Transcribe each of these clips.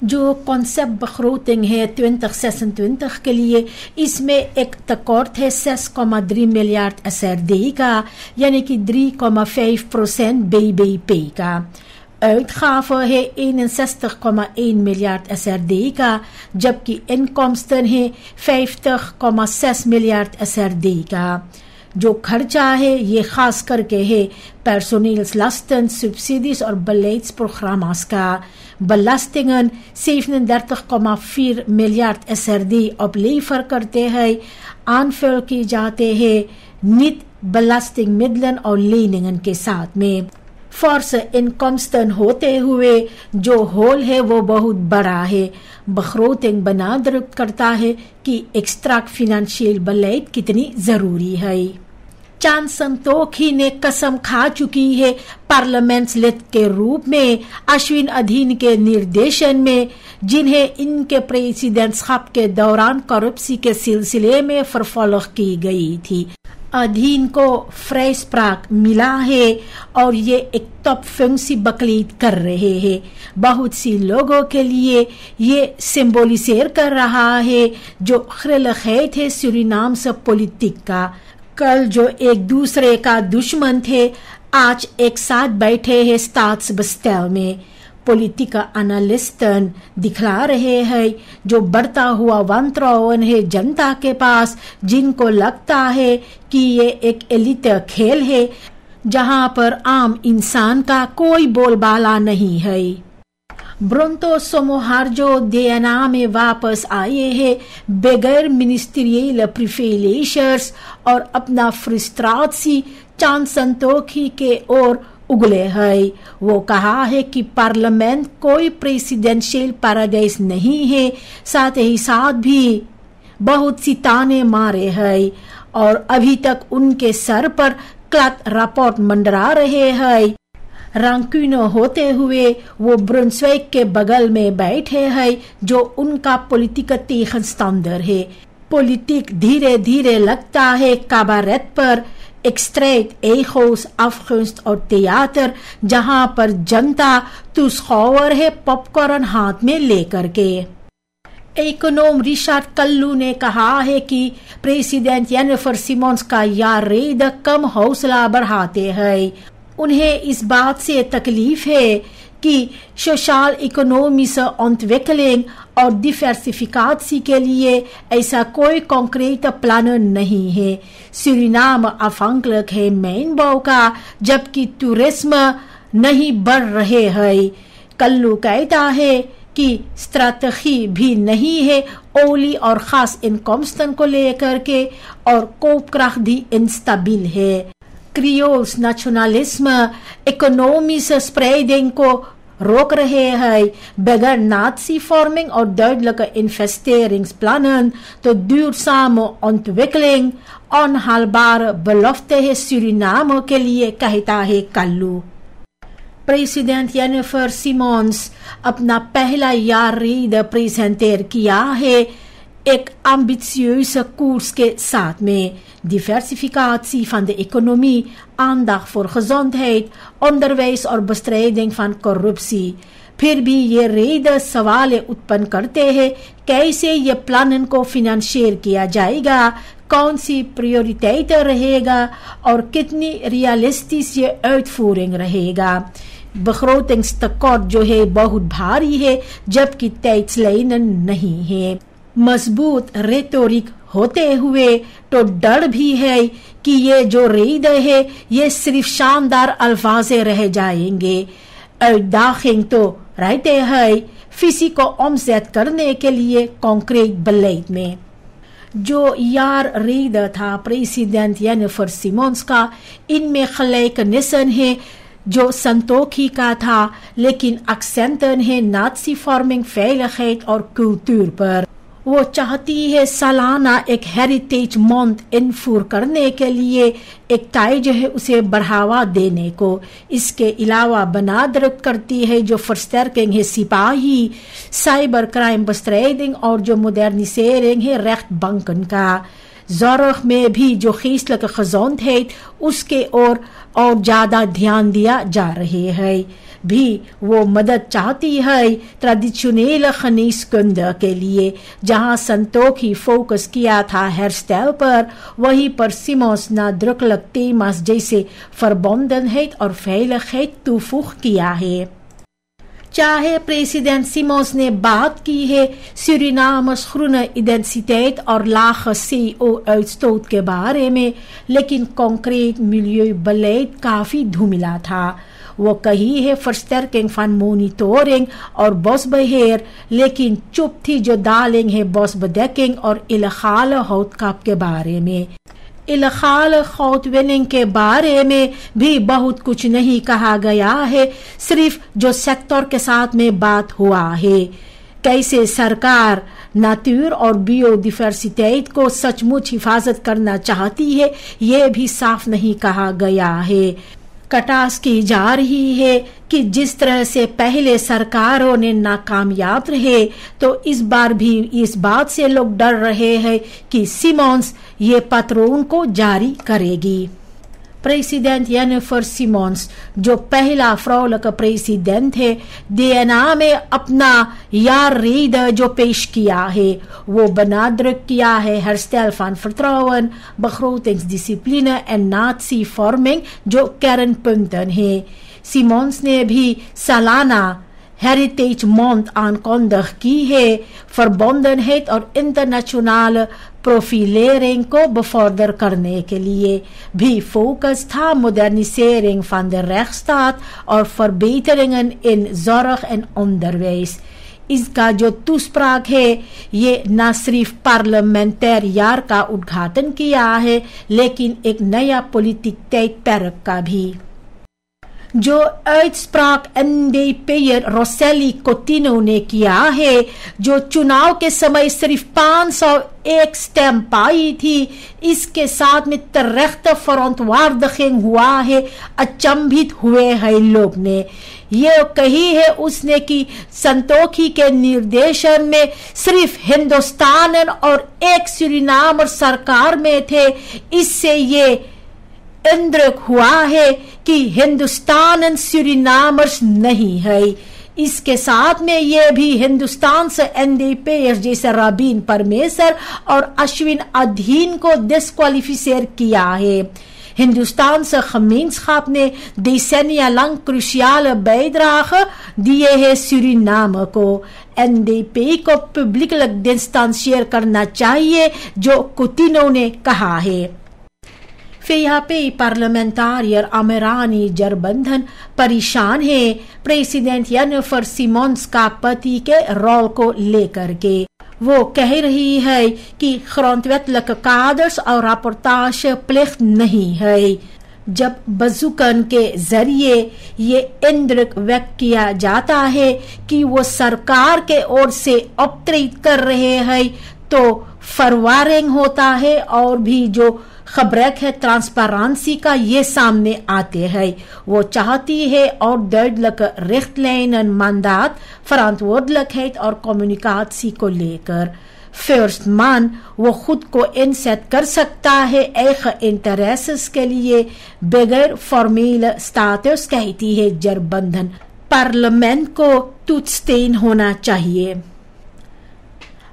जो concept begroting है 2026 के लिए, इसमें एक tekort है 6,3 miljard SRD का, यानी कि 3,5% BBP का. Uitgaven है 61,1 miljard SRD का, जबकि inkomsten है 50,6 miljard SRD का. जो खर्चा है ये खास करके है personeelslasten, subsidies और beleidsprogramma's का. Belastingen 37,4 miljard SRD oplever करते हैं, aanvul की जाते हैं niet belastingmiddelen और leningen के साथ में. forse inkomsten होते हुए जो होल है वो बहुत बड़ा है. begroting benadrukt करता है कि एक्स्ट्रा फिनेंशियल beleid कितनी जरूरी है. चांद संतोखी ने कसम खा चुकी है पार्लियामेंट लिड के रूप में अश्विन अधीन के निर्देशन में, जिन्हें इनके प्रेसिडेंटशिप के दौरान करप्सी के सिलसिले में फरफलख की गई थी. अधीन को फ्रेस्प्राक मिला है और ये एक टॉप फंक्सी बकलीद कर रहे हैं. बहुत सी लोगों के लिए ये सिंबोलिसेर कर रहा है जो खिलखैत है सूरीनाम से पॉलिटिक का. कल जो एक दूसरे का दुश्मन थे आज एक साथ बैठे हैं स्टाट्सबस्टेल में. पॉलिटिका एनालिस्टन दिखला रहे हैं जो बढ़ता हुआ वंतरौन है जनता के पास, जिनको लगता है कि ये एक एलिट खेल है जहां पर आम इंसान का कोई बोलबाला नहीं है. ब्रोंतो सोमोहार्जो देना में वापस आए हैं बगैर मिनिस्ट्रियल प्रिविलेजेस और अपना फ्रस्ट्रेशन चांद संतोखी के ओर उगले है. वो कहा है कि पार्लियामेंट कोई प्रेसिडेंशियल पैराडाइज नहीं है, साथ ही साथ भी बहुत सी ताने मारे हैं और अभी तक उनके सर पर क्लट रपोर्ट मंडरा रहे हैं. रंक्यूनो होते हुए वो ब्रुंसविक के बगल में बैठे हैं जो उनका पॉलिटिका tegenstander है. पॉलिटिक धीरे धीरे लगता है काबारेट पर, एक्सट्रेट एगोस, afgunst और थिएटर, जहां पर जनता टूस्खौर है पॉपकॉर्न हाथ में लेकर के. इकोनॉम रिचार्ड कल्लू ने कहा है कि प्रेसिडेंट जेनिफर सिमोन्स का यह रेड कम हौसला बढ़ाते हैं. उन्हें इस बात से तकलीफ है कि सोशल इकोनॉमिसche ontwikkeling और डिवर्सिफिकाtie के लिए ऐसा कोई कॉन्क्रीट प्लान नहीं है. सूरीनाम अफांक्लक है mijnbouw का, जबकि टूरिज्म नहीं बढ़ रहे हैं. कल्लू कहता है कि स्ट्रैटेजी भी नहीं है ओली और खास इनकमस्टन को लेकर के, और कोपक्राफ्ट भी इंस्टेबल है. क्रियोल्स नेशनलिज्म इकोनॉमिसche स्प्रेडिंग को रोक रहे हैं. बगैर nazi vorming और duidelijke investeringsplannen tot duurzame ontwikkeling onhaalbare belofte है सूरीनाम के लिए, कहता है कल्लू. प्रेसिडेंट जेनिफर सिमोन्स अपना पहला यारीद प्रेजेंटेर किया है एक ambitieuze koers के साथ में. Diversificatie van de economie, aandacht voor gezondheid, onderwijs और bestrijding van corruptie. फिर भी ये रेड सवाल उत्पन्न करते हैं कैसे ये प्लान को फिनेंशियर किया जाएगा, कौन सी प्रायोरिटेट रहेगा और कितनी रियलिस्टिक ये uitvoering रहेगा. begrotingstekort जो है बहुत भारी है जबकि tijdslijnen नहीं है. मजबूत रेटोरिक होते हुए तो डर भी है कि ये जो रेड है ये सिर्फ शानदार अल्फाजे रह जाएंगे. uitdaging तो रहते हैं फिसी को omzet करने के लिए कॉन्क्रीट beleid में. जो यार रेड था प्रेसिडेंट जेनिफर सिमोन्स का, इनमें gelijkenissen है जो संतोखी का था, लेकिन accenten है nazi vorming, veiligheid और cultuur पर. वो चाहती है सालाना एक हेरिटेज मंथ इनफूर करने के लिए एक टाई जो है उसे बढ़ावा देने को. इसके अलावा बनादरत करती है जो versterking है सिपाही, साइबर क्राइम bestrijding और जो modernisering है rechtbanken का. zorg में भी जो geestelijke gezondheid उसके और ज्यादा ध्यान दिया जा रहे है. भी वो मदद चाहती है ट्रेडिशनल geneeskunde के लिए। जहां संतोखी फोकस किया था हेयरस्टाइल पर, वहीं पर सिमोंस nadrukkelijk thema's जैसे verbondenheid और veiligheid toevoeg किया है। चाहे प्रेसिडेंट सिमोंस ने बात की है सूरिनामस groene identiteit और lage CO-uitstoot के बारे में, लेकिन concreet milieubeleid काफी धूमिला था। वो कही है versterking van monitoring और bosbeheer, लेकिन चुप थी जो डालेंग है bosbedekking और illegale houtkap के बारे में। इल्लीगल होटविनिंग के बारे में भी बहुत कुछ नहीं कहा गया है, सिर्फ जो सेक्टर के साथ में बात हुआ है। कैसे सरकार नेचर और बायोडाइवर्सिटी को सचमुच हिफाजत करना चाहती है, ये भी साफ नहीं कहा गया है। कटास की जा रही है कि जिस तरह से पहले सरकारों ने नाकामयाब रहे, तो इस बार भी इस बात से लोग डर रहे हैं कि सिमोंस ये पत्रों को जारी करेगी। प्रेसिडेंट जेनिफर सिमोंस, जो पहला vrouwelijke प्रेसिडेंट है, DNA में अपना यार रीड जो पेश किया है, वो benadrukt किया है herstel van vertrouwen, begrotingsdiscipline en natievorming जो kernpunten है। सिमोंस ने भी सालाना हेरिटेज मंथ aankondig की है, verbondenheid और इंटरनेशनल प्रोफिलेरिंग को बफॉर्डर करने के लिए भी फोकस था। मॉडर्निसेरिंग van de rechtsstaat और verbeteringen in zorg en onderwijs। इसका जो टूस्प्राक है, ये न सिर्फ पार्लियामेंटर यार का उद्घाटन किया है, लेकिन एक नया पॉलिटिक tijdperk का भी। जो uitspraak NDP'er Rosselli Coutinho ने किया है, जो चुनाव के समय सिर्फ 501 स्टेम पाई थी, इसके साथ में terechte verontwaardiging हुआ है। अचंभित हुए हैं लोग ने। ये कही है उसने कि संतोखी के निर्देशन में सिर्फ हिंदुस्तान और एक सूरीनाम और सरकार में थे। इससे ये इंद्रक हुआ है कि हिंदुस्तान सूरीनामर्स नहीं है। इसके साथ में ये भी हिंदुस्तान से NDP'ers जैसे राबीन परमेसर और अश्विन अधीन को डिस्क्वालिफिसेर किया है। Hindustaanse gemeenschap ने decennia lang cruciale bijdrage दिए है Suriname को। NDP को publiekelijk distancieer करना चाहिए, जो Coutinho ने कहा है। VHP पार्लियामेंटारियर अमेरानी जरबंधन परेशान है प्रेसिडेंट जेनिफर सिमोंस का पति के रोल को लेकर के। वो कह रही है कि grondwettelijke kaders और rapportage plicht नहीं है। जब बजुकन के जरिए ये इंद्रक व्यक्त किया जाता है कि वो सरकार के ओर से ऑपरेट कर रहे हैं, तो फरवारिंग होता है और भी जो खबरें है ट्रांसपेरेंसी का ये सामने आते हैं। वो चाहती है और duidelijke richtlijnen mandaat, verantwoordelijkheid और communicatie को लेकर। फर्स्ट मान वो खुद को इनसेट कर सकता है eigen interesses के लिए बगैर फॉर्मल स्टेटस, कहती है जरबंधन। पार्लियामेंट को टूथस्टेन होना चाहिए।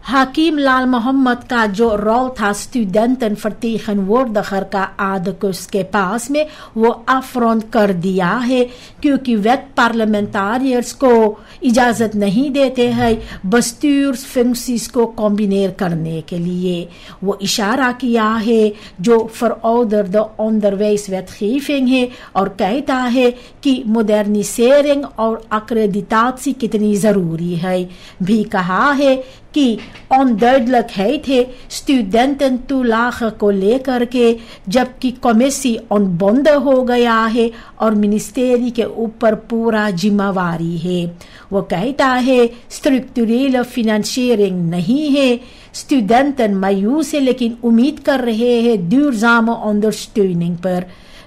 हाकिम लाल मोहम्मद का जो रोल था studentenvertegenwoordiger का आदकुस के पास में, वो अफ्रॉन्ट कर दिया है, क्योंकि वेट पार्लियामेंटारियर्स को इजाजत नहीं देते हैं bestuursfuncties को कॉम्बिनेर करने के लिए। वो इशारा किया है जो verouderde onderwijswetgeving है और कहता है कि मॉडर्निसेरिंग और accreditatie कितनी जरूरी है। भी कहा है कि onduidelijkheid है studenten toelage को लेकर के, जबकि कमेसी अनबंद हो गया है और मिनिस्ट्री के ऊपर पूरा जिम्मेवारी है। वो कहता है स्ट्रक्चरल फिनेंशियरिंग नहीं है। studenten मायूस है, लेकिन उम्मीद कर रहे हैं duurzame ondersteuning पर।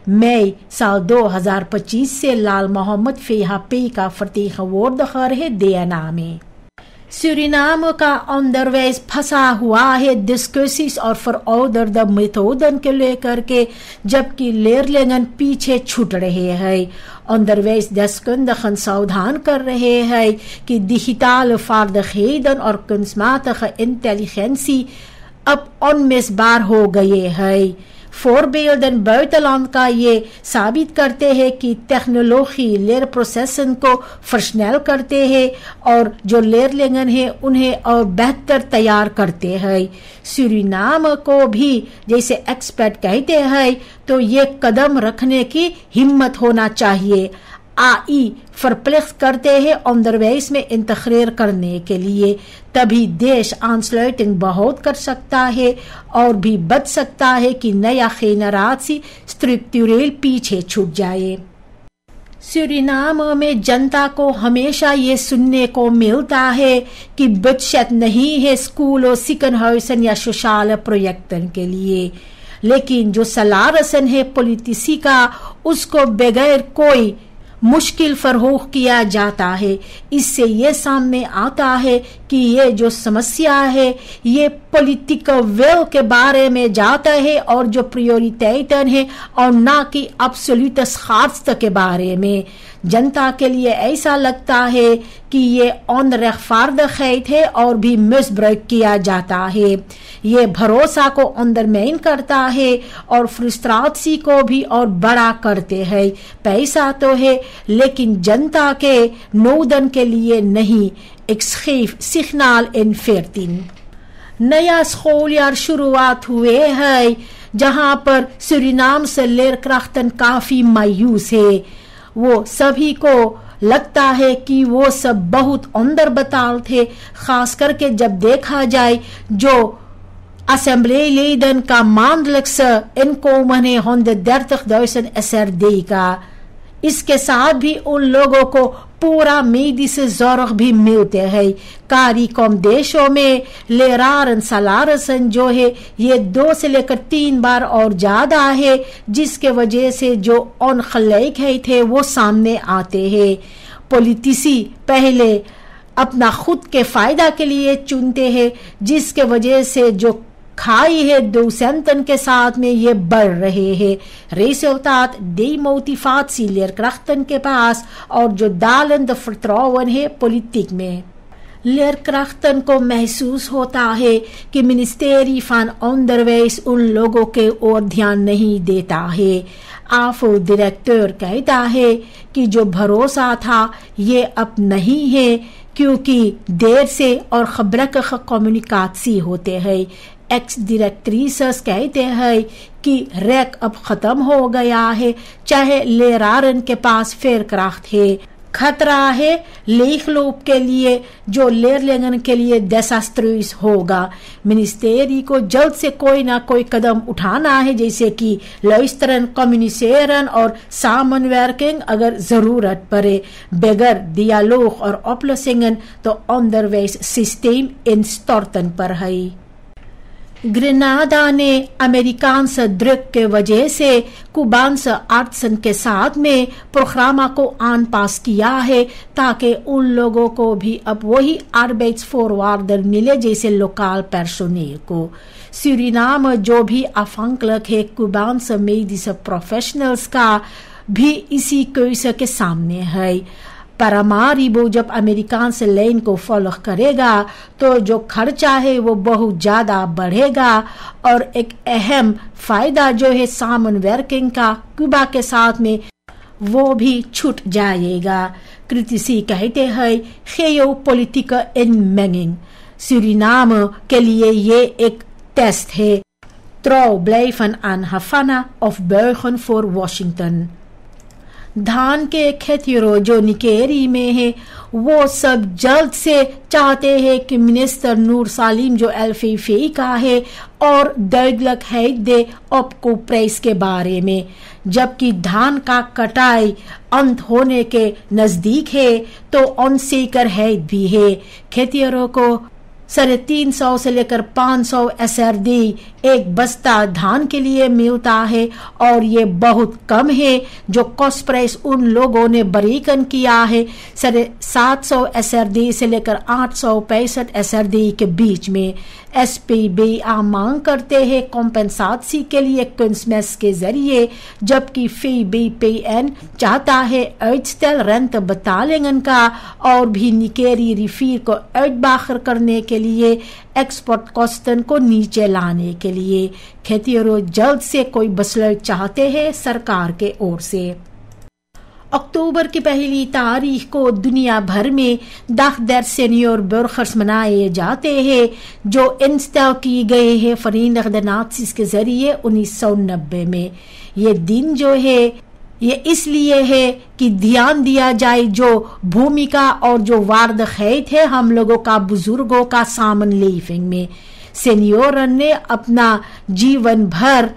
मई साल 2025 से लाल मोहम्मद VHP का vertegenwoordiger है DNA में। सूरीनाम का onderwijs फंसा हुआ है डिस्कसिस और verouderde methoden के लेकर के, जबकि leerlingen पीछे छूट रहे हैं। onderwijsdeskundigen सावधान कर रहे हैं कि digitale vaardigheden और kunstmatige intelligentie अब onmisbaar हो गए हैं। voorbeelden buitenland का ये साबित करते हैं कि टेक्नोलॉजी leerprocessen को versnel करते हैं और जो leerlingen हैं उन्हें और बेहतर तैयार करते हैं। सूरीनाम को भी जैसे एक्सपर्ट कहते हैं तो ये कदम रखने की हिम्मत होना चाहिए। AI verplicht करते हैं onderwijs में इंटीग्रेट करने के लिए, तभी देश aansluiting बहुत कर सकता है और भी बच सकता है कि नया generatie स्ट्रक्चरल पीछे छूट जाए। सूरीनाम में जनता को हमेशा ये सुनने को मिलता है कि बजट नहीं है स्कूलों, ziekenhuizen या सोशल प्रोजेक्टन के लिए, लेकिन जो सलारसन है पॉलिटिसी का उसको बगैर कोई मुश्किल फरोख किया जाता है। इससे ये सामने आता है कि ये जो समस्या है ये पॉलिटिकल विल के बारे में जाता है और जो प्रायोरिटेटन है और ना कि एब्सोल्यूट खार्स्त के बारे में। जनता के लिए ऐसा लगता है कि ये onrechtvaardigheid है और भी मिसब्रेक किया जाता है। ये भरोसा को अंडरमाइन करता है और फ्रस्ट्रेशन को भी और बड़ा करते हैं। पैसा तो है लेकिन जनता के नोदन के लिए नहीं। Ik schreef signaal in 14। नया schooljaar शुरुआत हुए है जहां पर सूरीनाम से leerkrachten काफी मायूस है। वो सभी को लगता है कि वो सब बहुत अंदर बताल थे, खास करके जब देखा जाए जो assembleeleden का maandelijkse inkomen है 130.000 SRD का। इसके साथ भी उन लोगों को पूरा medische zorg भी मिलते हैं। CARICOM देशों में leraren salarissen जो है ये 2 से लेकर 3 बार और ज्यादा है, जिसके वजह से जो ongelijkheid है वो सामने आते हैं। पॉलिटिसी पहले अपना खुद के फायदा के लिए चुनते हैं, जिसके वजह से जो खाई है docenten के साथ में ये बढ़ रहे हैं। Resultaat demotivatie leerkrachten के पास और जो dalende vertrouwen है पॉलिटिक में। leerkrachten को महसूस होता है कि मिनिस्ट्री van onderwijs उन लोगों के ओर ध्यान नहीं देता है। AFO डायरेक्टर कहता है कि जो भरोसा था ये अब नहीं है, क्योंकि देर से और खबरक कम्युनिकासी होते हैं। एक्स डायरेक्ट्रिसेस कहते हैं कि रैक अब खत्म हो गया है, चाहे लेरारन के पास फेरक्राफ्ट है। खतरा है लेखलोप के लिए जो leerlingen के लिए डिजास्ट्रस होगा। मिनिस्ट्री को जल्द से कोई ना कोई कदम उठाना है, जैसे कि luisteren, communiceren और samenwerking अगर जरूरत पड़े। बगैर dialoog और oplossingen तो onderwijssysteem instorten पर है। ग्रेनाडा ने अमेरिकानse druk के वजह से कुबानse आर्ट्सन के साथ में प्रोग्रामा को आनपास किया है, ताकि उन लोगों को भी अब वही arbeidsvoorwaarden मिले जैसे लोकल पर्सोनेल को। सूरीनाम जो भी afhankelijk है कुबानse medische प्रोफेशनल्स का भी इसी कौशल के सामने है। पारामारिबो जब अमेरिकान से लाइन को फॉलो करेगा तो जो खर्चा है वो बहुत ज्यादा बढ़ेगा और एक अहम फायदा जो है सामनवर्किंग का क्यूबा के साथ में वो भी छूट जाएगा। क्रिटिसी कहते हैं geopolitieke inmenging सूरीनाम के लिए ये एक टेस्ट है। Trouw blijven aan Havana of buigen voor Washington। धान के खेतियों जो निकेरी में है वो सब जल्द से चाहते हैं कि मिनिस्टर नूर सालिम जो एल्फीफी का है और दुइडelijk दे आपको प्राइस के बारे में, जबकि धान का कटाई अंत होने के नजदीक है तो अनसेकर भी है। खेतियों को 350 से लेकर 500 SRD एक बस्ता धान के लिए मिलता है और ये बहुत कम है जो कॉस्ट प्राइस उन लोगों ने बरीकन किया है 750 SRD से लेकर 865 SRD के बीच में। SPB मांग करते हैं कॉम्पेंसासी के लिए क्रिसमस के जरिए, जबकि FBPN चाहता है अर्जस्टेल रेंट बतालेंगन का और भी निकेरी रिफीर को अर्ज बाखर करने के लिए एक्सपोर्ट कॉस्टन को नीचे लाने के लिए। खेतियों जल्द से कोई बसलर चाहते हैं सरकार के ओर से। अक्टूबर की पहली तारीख को दुनिया भर में दाखदर सीनियर बर्खर्स मनाए जाते हैं जो इंस्टॉल की गए हैं फरीनद नाज़िस के जरिए 1990 में। ये दिन जो है ये इसलिए है कि ध्यान दिया जाए जो भूमिका और जो वार्द खैत है हम लोगों का बुजुर्गों का सामन लीफिंग में। सीनियर ने अपना जीवन भर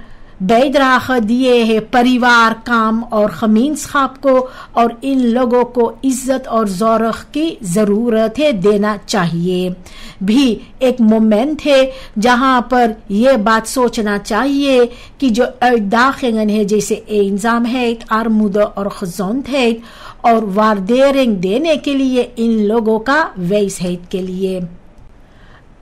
बैदराख दिए है परिवार काम और खमींस खाब को, और इन लोगों को इज्जत और ज़ौरख की ज़रूरत है देना चाहिए। भी एक मोमेंट है जहां पर यह बात सोचना चाहिए कि जो दाखिलन है जैसे इंजाम है आरमुद और खजौंत है और वारदेरिंग देने के लिए इन लोगों का वैस है के लिए।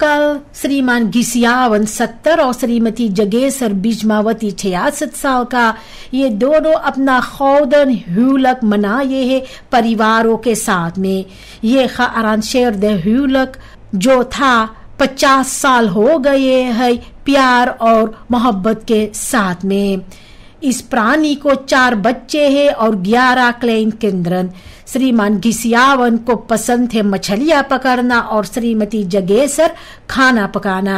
कल श्रीमान घिसियावन 70 और श्रीमती जगेसर बिजमावती 66 साल का ये दोनों अपना खौदन हुलक मनाए है परिवारों के साथ में। ये खारानशेर दे हुलक जो था 50 साल हो गए है प्यार और मोहब्बत के साथ में। इस प्राणी को 4 बच्चे हैं और 11 क्लेन केंद्रन। श्रीमान घिसियावन को पसंद है मछलियां पकड़ना और श्रीमती जगेसर खाना पकाना।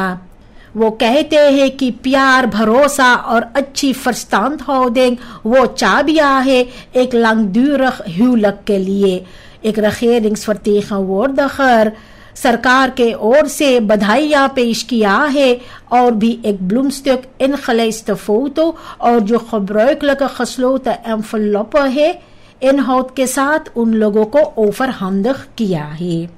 वो कहते हैं कि प्यार भरोसा और अच्छी फरस्तांत हो दें वो चाबियां है एक लंगदूरख हुलक के लिए। एक रखेरिंग स्वरतीख वोर्दखर सरकार के ओर से बधाइयां पेश किया है और भी एक ब्लूमस्टिक इन खलेस्त फोटो और जो खबरों का खसलोत एम्फलोप है इन हौत के साथ उन लोगों को ओफर हमदख किया है।